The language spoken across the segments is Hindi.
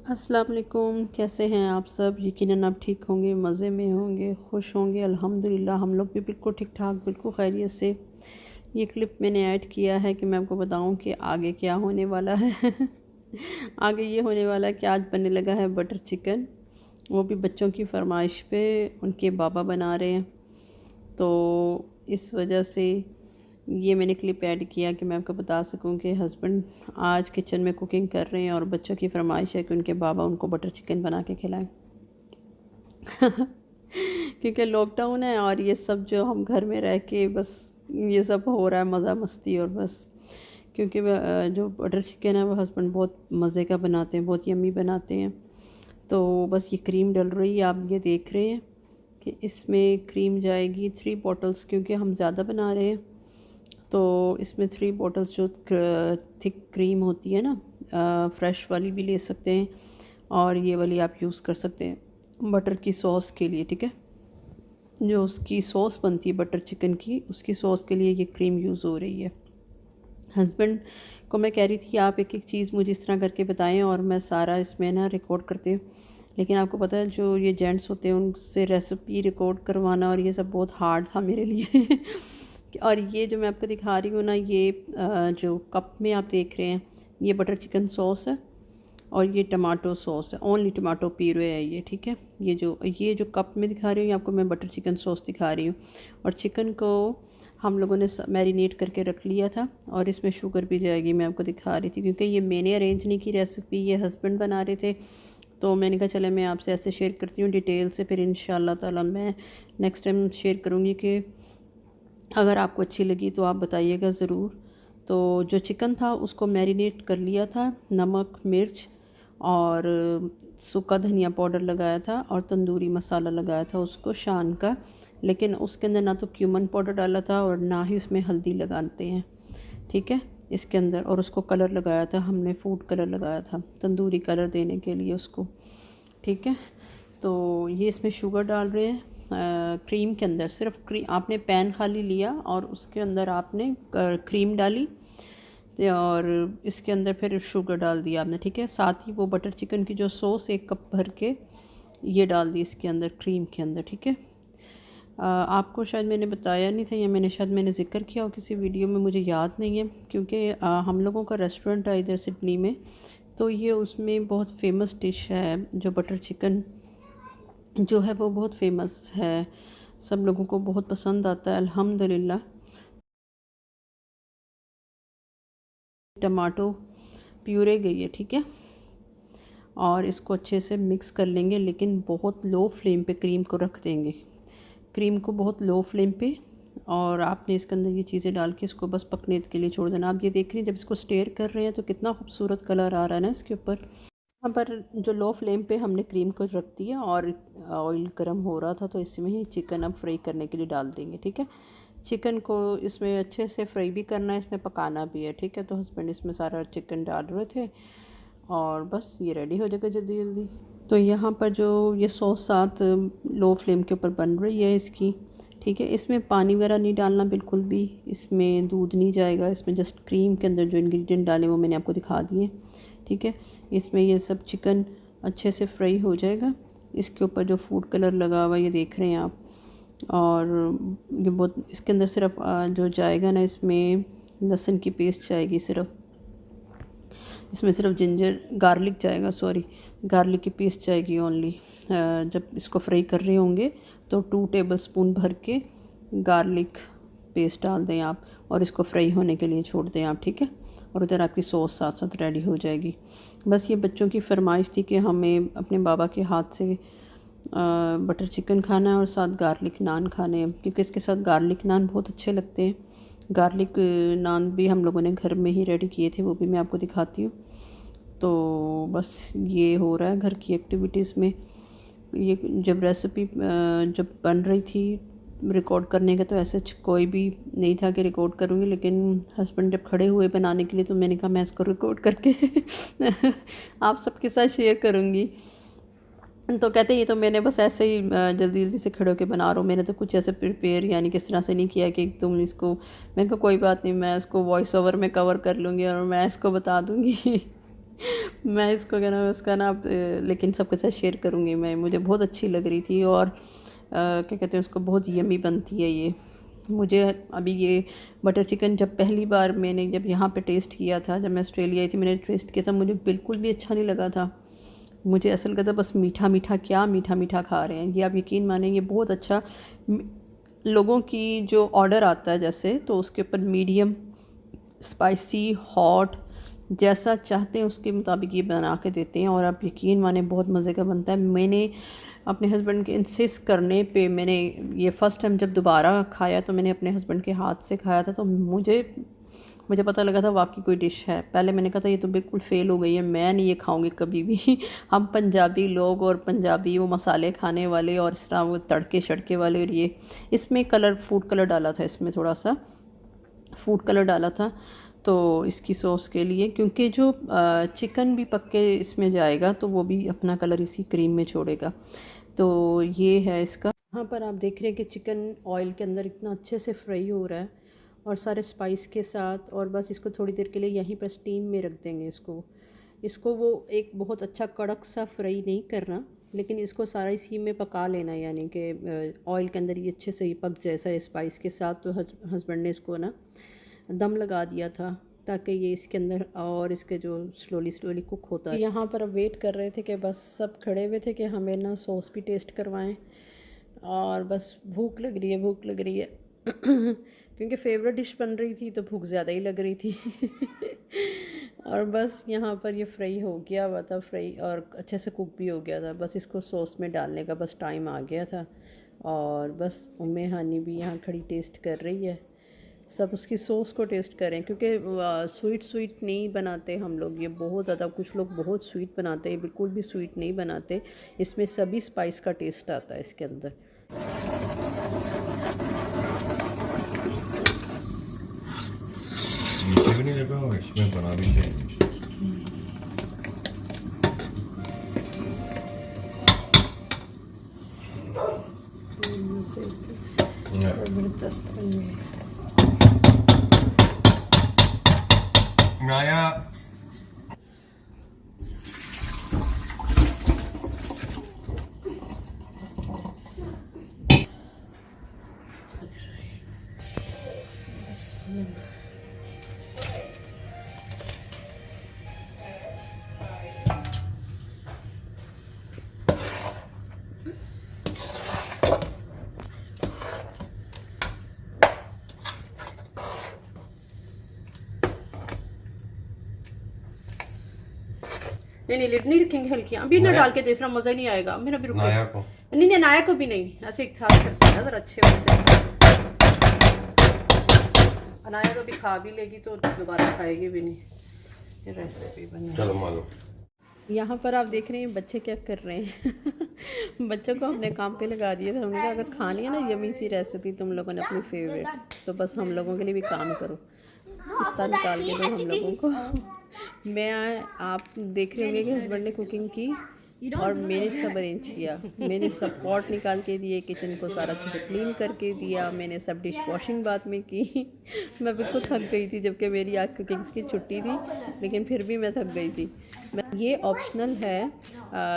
अस्सलाम वालेकुम। कैसे हैं आप सब? यकीनन आप ठीक होंगे, मज़े में होंगे, खुश होंगे। अल्हम्दुलिल्लाह हम लोग भी बिल्कुल ठीक-ठाक, बिल्कुल खैरियत से। ये क्लिप मैंने ऐड किया है कि मैं आपको बताऊं कि आगे क्या होने वाला है। आगे ये होने वाला है कि आज बनने लगा है बटर चिकन, वो भी बच्चों की फरमाइश पे। उनके बाबा बना रहे हैं, तो इस वजह से ये मैंने क्लिप ऐड किया कि मैं आपको बता सकूं कि हस्बैंड आज किचन में कुकिंग कर रहे हैं और बच्चों की फरमाइश है कि उनके बाबा उनको बटर चिकन बना के खिलाएं। क्योंकि लॉकडाउन है और ये सब जो हम घर में रह के बस ये सब हो रहा है, मज़ा मस्ती और बस। क्योंकि जो बटर चिकन है वो हस्बैंड बहुत मज़े का बनाते हैं, बहुत यम्मी बनाते हैं। तो बस ये क्रीम डल रही है, आप ये देख रहे हैं कि इसमें क्रीम जाएगी 3 बॉटल्स, क्योंकि हम ज़्यादा बना रहे हैं। तो इसमें 3 बॉटल्स जो थिक क्रीम होती है ना, फ्रेश वाली भी ले सकते हैं और ये वाली आप यूज़ कर सकते हैं बटर की सॉस के लिए। ठीक है, जो उसकी सॉस बनती है बटर चिकन की, उसकी सॉस के लिए ये क्रीम यूज़ हो रही है। हस्बैंड को मैं कह रही थी आप एक एक चीज़ मुझे इस तरह करके बताएं और मैं सारा इसमें ना रिकॉर्ड करती हूँ। लेकिन आपको पता है जो ये जेंट्स होते हैं उनसे रेसिपी रिकॉर्ड करवाना और ये सब बहुत हार्ड था मेरे लिए। और ये जो मैं आपको दिखा रही हूँ ना, ये जो कप में आप देख रहे हैं ये बटर चिकन सॉस है और ये टमाटो सॉस है, ओनली टमाटो प्यूरे है ये। ठीक है, ये जो कप में दिखा रही हूँ आपको, मैं बटर चिकन सॉस दिखा रही हूँ। और चिकन को हम लोगों ने मैरिनेट करके रख लिया था और इसमें शुगर भी जाएगी, मैं आपको दिखा रही थी। क्योंकि ये मैंने अरेंज नहीं की रेसिपी, ये हस्बैंड बना रहे थे, तो मैंने कहा चले मैं आपसे ऐसे शेयर करती हूँ डिटेल से, फिर इंशाल्लाह ताला मैं नेक्स्ट टाइम शेयर करूँगी कि अगर आपको अच्छी लगी तो आप बताइएगा ज़रूर। तो जो चिकन था उसको मैरिनेट कर लिया था, नमक मिर्च और सूखा धनिया पाउडर लगाया था और तंदूरी मसाला लगाया था उसको शान का। लेकिन उसके अंदर ना तो क्यूमन पाउडर डाला था और ना ही उसमें हल्दी लगाते हैं। ठीक है, इसके अंदर और उसको कलर लगाया था हमने, फूड कलर लगाया था तंदूरी कलर देने के लिए उसको। ठीक है, तो ये इसमें शुगर डाल रहे हैं क्रीम के अंदर। सिर्फ क्रीम, आपने पैन खाली लिया और उसके अंदर आपने क्रीम डाली और इसके अंदर फिर शुगर डाल दिया आपने। ठीक है, साथ ही वो बटर चिकन की जो सॉस 1 कप भर के ये डाल दी इसके अंदर, क्रीम के अंदर। ठीक है, आपको शायद मैंने बताया नहीं था या मैंने ज़िक्र किया हो किसी वीडियो में, मुझे याद नहीं है। क्योंकि हम लोगों का रेस्टोरेंट है इधर सिडनी में, तो ये उसमें बहुत फेमस डिश है जो बटर चिकन जो है वो बहुत फेमस है, सब लोगों को बहुत पसंद आता है अल्हम्दुलिल्लाह। टमाटो प्यूरे गई है। ठीक है, और इसको अच्छे से मिक्स कर लेंगे, लेकिन बहुत लो फ्लेम पे क्रीम को रख देंगे, क्रीम को बहुत लो फ्लेम पे। और आपने इसके अंदर ये चीज़ें डाल के इसको बस पकने के लिए छोड़ देना। आप ये देख रही हैं जब इसको स्टेयर कर रहे हैं तो कितना खूबसूरत कलर आ रहा है ना इसके ऊपर। यहाँ पर जो लो फ्लेम पे हमने क्रीम को रख दिया और ऑयल गर्म हो रहा था, तो इसमें ही चिकन अब फ्राई करने के लिए डाल देंगे। ठीक है, चिकन को इसमें अच्छे से फ्राई भी करना है, इसमें पकाना भी है। ठीक है, तो हस्बैंड इसमें सारा चिकन डाल रहे थे और बस ये रेडी हो जाएगा जल्दी जल्दी। तो यहाँ पर जो ये सॉस साथ लो फ्लेम के ऊपर बन रही है इसकी। ठीक है, इसमें पानी वगैरह नहीं डालना बिल्कुल भी, इसमें दूध नहीं जाएगा, इसमें जस्ट क्रीम के अंदर जो इंग्रेडिएंट डाले वो मैंने आपको दिखा दिए। ठीक है, इसमें ये सब चिकन अच्छे से फ्राई हो जाएगा। इसके ऊपर जो फूड कलर लगा हुआ ये देख रहे हैं आप। और ये बहुत इसके अंदर सिर्फ जो जाएगा ना, इसमें लहसुन की पेस्ट जाएगी सिर्फ, इसमें सिर्फ जिंजर गार्लिक जाएगा, सॉरी गार्लिक की पेस्ट जाएगी ओनली। जब इसको फ्राई कर रहे होंगे तो 2 टेबलस्पून भर के गार्लिक पेस्ट डाल दें आप और इसको फ्राई होने के लिए छोड़ दें आप। ठीक है, और उधर आपकी सॉस साथ साथ रेडी हो जाएगी। बस ये बच्चों की फरमाइश थी कि हमें अपने बाबा के हाथ से बटर चिकन खाना है और साथ गार्लिक नान खाने हैं, क्योंकि इसके साथ गार्लिक नान बहुत अच्छे लगते हैं। गार्लिक नान भी हम लोगों ने घर में ही रेडी किए थे, वो भी मैं आपको दिखाती हूँ। तो बस ये हो रहा है घर की एक्टिविटीज़ में। ये जब रेसिपी जब बन रही थी रिकॉर्ड करने का, तो ऐसे कोई भी नहीं था कि रिकॉर्ड करूँगी, लेकिन हस्बैंड जब खड़े हुए बनाने के लिए तो मैंने कहा मैं इसको रिकॉर्ड करके आप सबके साथ शेयर करूँगी। तो कहते ये तो मैंने बस ऐसे ही जल्दी जल्दी से खड़े होकर बना रहा हूँ, मैंने तो कुछ ऐसे प्रिपेयर यानी किस तरह से नहीं किया कि तुम इसको। मैं कहा कोई बात नहीं, मैं इसको वॉइस ओवर में कवर कर लूँगी और मैं इसको बता दूँगी। मैं इसको क्या नाम है उसका ना लेकिन सबके साथ शेयर करूँगी मैं, मुझे बहुत अच्छी लग रही थी। और क्या कहते हैं उसको, बहुत यमी बनती है ये। मुझे अभी ये बटर चिकन जब पहली बार मैंने जब यहाँ पे टेस्ट किया था, जब मैं ऑस्ट्रेलिया आई थी मैंने टेस्ट किया था, मुझे बिल्कुल भी अच्छा नहीं लगा था। मुझे ऐसा लगा था बस मीठा मीठा, क्या मीठा मीठा खा रहे हैं। ये आप यकीन मानें, ये बहुत अच्छा लोगों की जो ऑर्डर आता है जैसे, तो उसके ऊपर मीडियम स्पाइसी हॉट जैसा चाहते हैं उसके मुताबिक ये बना के देते हैं। और आप यकीन माने बहुत मज़े का बनता है। मैंने अपने हस्बैंड के इंसिस्ट करने पे मैंने ये फ़र्स्ट टाइम जब दोबारा खाया तो मैंने अपने हस्बैंड के हाथ से खाया था, तो मुझे पता लगा था वाकई कोई डिश है। पहले मैंने कहा था ये तो बिल्कुल फ़ेल हो गई है, मैं नहीं ये खाऊंगी कभी भी। हम पंजाबी लोग और पंजाबी वो मसाले खाने वाले और इस तरह वो तड़के शड़के वाले। और ये इसमें कलर फूड कलर डाला था, इसमें थोड़ा सा फूड कलर डाला था तो इसकी सॉस के लिए, क्योंकि जो चिकन भी पक के इसमें जाएगा तो वो भी अपना कलर इसी क्रीम में छोड़ेगा। तो ये है इसका। यहाँ पर आप देख रहे हैं कि चिकन ऑयल के अंदर इतना अच्छे से फ्राई हो रहा है और सारे स्पाइस के साथ। और बस इसको थोड़ी देर के लिए यहीं पर स्टीम में रख देंगे इसको वो एक बहुत अच्छा कड़क सा फ्राई नहीं करना, लेकिन इसको सारा इसी में पका लेना, यानी कि ऑयल के अंदर ये अच्छे से ही पक जाए सारे स्पाइस के साथ। तो हस्बैंड ने इसको ना दम लगा दिया था ताकि ये इसके अंदर और इसके जो स्लोली स्लोली कुक होता है। यहाँ पर अब वेट कर रहे थे कि बस सब खड़े हुए थे कि हमें ना सॉस भी टेस्ट करवाएं। और बस भूख लग रही है, भूख लग रही है क्योंकि फेवरेट डिश बन रही थी तो भूख ज़्यादा ही लग रही थी और बस यहाँ पर ये फ्राई हो गया हुआ था, फ्राई और अच्छे से कुक भी हो गया था। बस इसको सॉस में डालने का बस टाइम आ गया था। और बस उम्मे हानी भी यहाँ खड़ी टेस्ट कर रही है, सब उसकी सॉस को टेस्ट करें, क्योंकि स्वीट नहीं बनाते हम लोग, ये बहुत ज़्यादा, कुछ लोग बहुत स्वीट बनाते हैं, बिल्कुल भी स्वीट नहीं बनाते। इसमें सभी स्पाइस का टेस्ट आता है इसके अंदर। नीचे भी नहीं लगा और इसमें बना भी चाहिए। नाया नहीं लिड नहीं रखेंगे हल्की, अभी ना डाल के दूसरा मज़ा ही नहीं आएगा। मेरा भी रुको, नाया को नहीं नाया को भी नहीं, ऐसे एक साथ करते हैं ज़रा अच्छे होते हैं। नाया तो अभी खा भी लेगी तो दोबारा खाएगी भी नहीं। ये रेसिपी बना, चलो मानो। यहाँ पर आप देख रहे हैं बच्चे क्या कर रहे हैं बच्चों को हमने काम पे लगा दिया था। हमने कहा अगर खानी है ना यमी सी रेसिपी तुम लोगों ने अपनी फेवरेट, तो बस हम लोगों के लिए भी काम करो, पिस्ता निकाल के दो हम लोगों को। आप देख रहे होंगे कि हस्बैंड ने कुकिंग की और मैंने सब अरेंज किया। मैंने सब पॉट निकाल के दिए, किचन को सारा अच्छे से क्लीन करके दिया, मैंने सब डिश वॉशिंग बाद में की मैं बिल्कुल थक गई थी, जबकि मेरी आज कुकिंग की छुट्टी थी, लेकिन फिर भी मैं थक गई थी। ये ऑप्शनल है,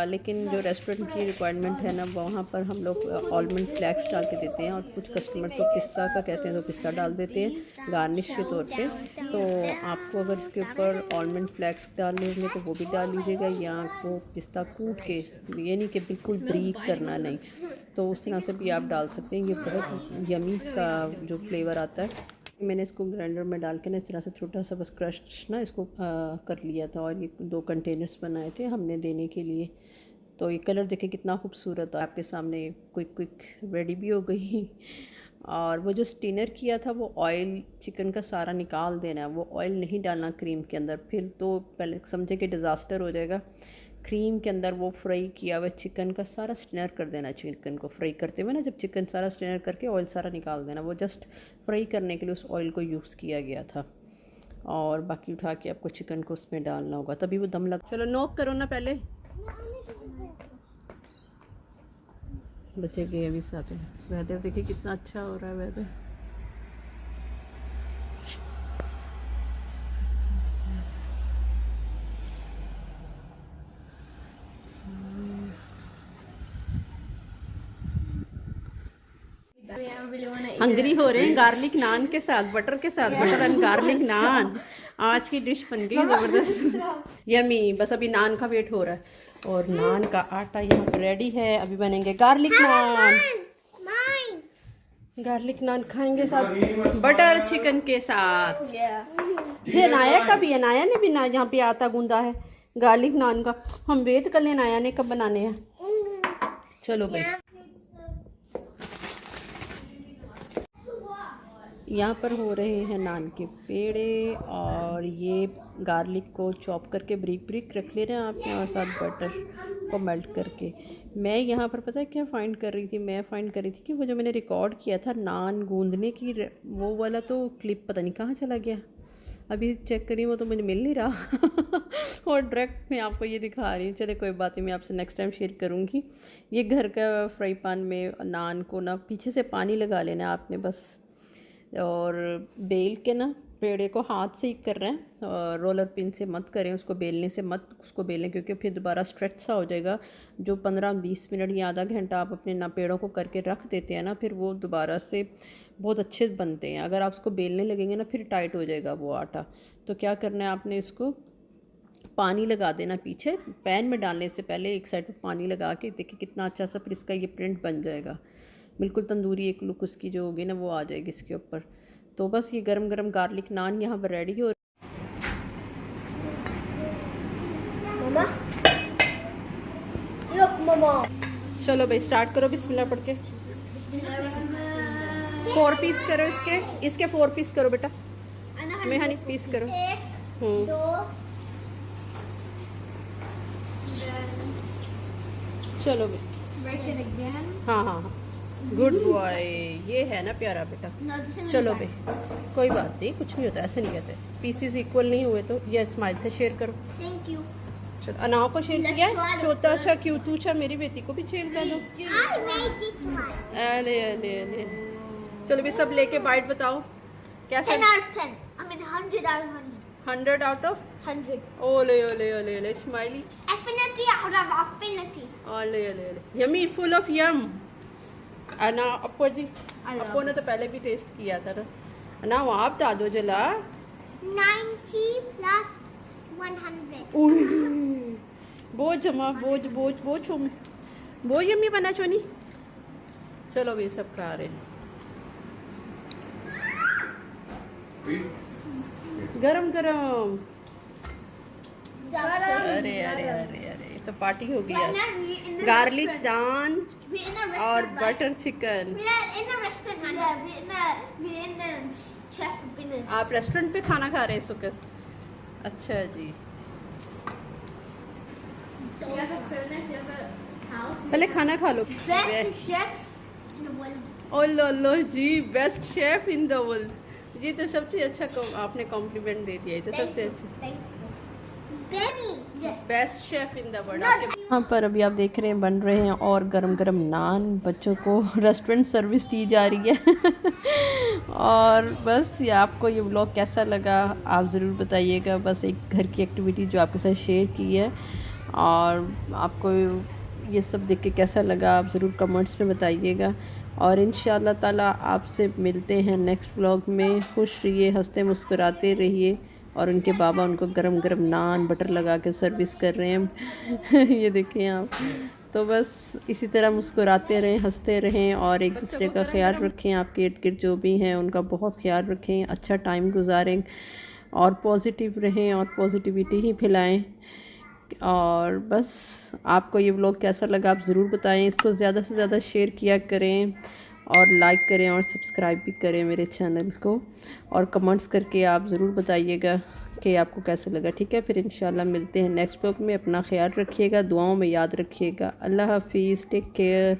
लेकिन जो रेस्टोरेंट की रिक्वायरमेंट है ना, वहाँ पर हम लोग आलमंड फ्लैक्स डाल के देते हैं और कुछ कस्टमर तो पिस्ता का कहते हैं तो पिस्ता डाल देते हैं गार्निश के तौर पे। तो आपको अगर इसके ऊपर आलमंड फ्लैक्स डालने होंगे तो वो भी डाल लीजिएगा, या आपको पिस्ता कूट के, ये नहीं कि बिल्कुल ब्रीक करना नहीं, तो उस तरह से भी आप डाल सकते हैं। ये बहुत यमी का जो फ्लेवर आता है। मैंने इसको ग्राइंडर में डाल के ना इस तरह से छोटा सा बस क्रश ना इसको कर लिया था। और ये 2 कंटेनर्स बनाए थे हमने देने के लिए। तो ये कलर देखे कितना खूबसूरत है, आपके सामने क्विक रेडी भी हो गई। और वो जो स्टिनर किया था वो ऑयल चिकन का सारा निकाल देना है, वो ऑयल नहीं डालना क्रीम के अंदर, फिर तो पहले समझे कि डिज़ास्टर हो जाएगा। क्रीम के अंदर वो फ्राई किया हुआ चिकन का सारा स्टिनर कर देना। चिकन को फ्राई करते हुए ना, जब चिकन सारा स्टिनर करके ऑयल सारा निकाल देना, वो जस्ट फ्राई करने के लिए उस ऑयल को यूज़ किया गया था। और बाकी उठा के आपको चिकन को उसमें डालना होगा, तभी वो दम लग। चलो नोक करो ना पहले, बच्चे गए अभी साथ में। वेदर देखिए कितना अच्छा हो रहा है वेदर। हंगरी हो रहे हैं गार्लिक नान के साथ, बटर के साथ, बटर एंड गार्लिक नान। आज की डिश बन गई ज़बरदस्त, यमी। बस अभी नान का वेट हो रहा है और नान का आटा यहाँ पर रेडी है। अभी बनेंगे गार्लिक नान। गार्लिक नान खाएंगे साथ बटर चिकन के साथ। ये अनाया का भी, अनाया ने भी ना यहाँ पे आटा गूंदा है गार्लिक नान का। हम वेट कर लें अनाया ने कब बनाने हैं। चलो भाई, यहाँ पर हो रहे हैं नान के पेड़े और ये गार्लिक को चॉप करके ब्रिक ब्रिक रख ले रहे हैं आपने और साथ बटर को मेल्ट करके। मैं यहाँ पर पता है क्या फ़ाइंड कर रही थी, मैं फ़ाइंड कर रही थी कि वो जो मैंने रिकॉर्ड किया था नान गूंदने की वो वाला तो क्लिप पता नहीं कहाँ चला गया। अभी चेक करी वो तो मुझे मिल नहीं रहा और डायरेक्ट मैं आपको ये दिखा रही हूँ। चले कोई बात नहीं, मैं आपसे नेक्स्ट टाइम शेयर करूँगी। ये घर का फ्राई पैन में नान को ना पीछे से पानी लगा लेना आपने बस, और बेल के ना पेड़े को हाथ से ही कर रहे हैं और रोलर पिन से मत करें, उसको बेलने से मत उसको बेलें क्योंकि फिर दोबारा स्ट्रेच सा हो जाएगा। जो 15-20 मिनट या आधा घंटा आप अपने ना पेड़ों को करके रख देते हैं ना, फिर वो दोबारा से बहुत अच्छे बनते हैं। अगर आप उसको बेलने लगेंगे ना फिर टाइट हो जाएगा वो आटा। तो क्या करना है आपने, इसको पानी लगा देना पीछे, पैन में डालने से पहले एक साइड पर पानी लगा के देखिए कितना अच्छा सा फिर इसका ये प्रिंट बन जाएगा। बिल्कुल तंदूरी एक लुक उसकी जो होगी ना वो आ जाएगी इसके ऊपर। तो बस ये गरम गरम गार्लिक नान यहाँ पर रेडी हो। मामा चलो भाई स्टार्ट करो बिस्मिल्लाह पढ़ के। 4 पीस करो इसके 4 पीस करो बेटा, मेहानी पीस करो। चलो भाई, हाँ हाँ हाँ, गुड बॉय, ये है ना प्यारा बेटा। चलो भाई कोई बात नहीं, कुछ नहीं होता, ऐसे नहीं कहते। पीसेस इक्वल नहीं हुए तो ये स्माइल से शेयर करो। Thank you. चलो अनाव को शेयर किया, छोटा अच्छा क्यों तू अच्छा मेरी बेटी को भी शेयर कर दो। अले अले अले, चलो भी सब लेके बाइट बताओ कैसा। 10 out of 10. I mean 100 out of 100. 100 out of 100. ओले ओले ओले ओले smiley. Affinity out of affinity. ओले ओले ओले, यमी फुल ऑफ यम। अना अपो जी, अपो ने तो पहले भी टेस्ट किया था ना। अना वो आप बता दो जला। 90 plus 100. बोझ जमा बोझ बोझ बोझ छोम बोझ यम्मी बना चोनी। चलो भी सब खा रहे हैं गरम गरम। अरे अरे अरे अरे तो पार्टी हो गई आज। गार्लिक नान और बटर चिकन। आप रेस्टोरेंट पे खाना खा रहे हैं इस वक्त? अच्छा जी, पहले खाना खा लो। ओ लो लो जी, best chef in the world. जी तो सबसे अच्छा आपने कॉम्प्लीमेंट दे दिया, तो सबसे अच्छा best chef in the world. यहाँ पर अभी आप देख रहे हैं बन रहे हैं और गरम गरम नान बच्चों को रेस्टोरेंट सर्विस दी जा रही है। और बस ये आपको ये व्लॉग कैसा लगा आप ज़रूर बताइएगा। बस एक घर की एक्टिविटी जो आपके साथ शेयर की है, और आपको ये सब देख के कैसा लगा आप ज़रूर कमेंट्स में बताइएगा। और इंशाअल्लाह ताला आपसे मिलते हैं नेक्स्ट व्लॉग में। खुश रहिए, हंसते मुस्कुराते रहिए। और उनके बाबा उनको गरम गरम नान बटर लगा के सर्विस कर रहे हैं ये देखें आप। तो बस इसी तरह मुस्कुराते रहें, हंसते रहें और एक दूसरे का ख्याल रखें। आपके इर्द गिर्द जो भी हैं उनका बहुत ख्याल रखें, अच्छा टाइम गुजारें और पॉजिटिव रहें और पॉजिटिविटी ही फैलाएं। और बस आपको ये व्लॉग कैसा लगा आप ज़रूर बताएं। इसको ज़्यादा से ज़्यादा शेयर किया करें और लाइक करें और सब्सक्राइब भी करें मेरे चैनल को। और कमेंट्स करके आप ज़रूर बताइएगा कि आपको कैसा लगा। ठीक है, फिर इंशाल्लाह मिलते हैं नेक्स्ट व्लॉग में। अपना ख्याल रखिएगा, दुआओं में याद रखिएगा। अल्लाह हाफिज़, टेक केयर।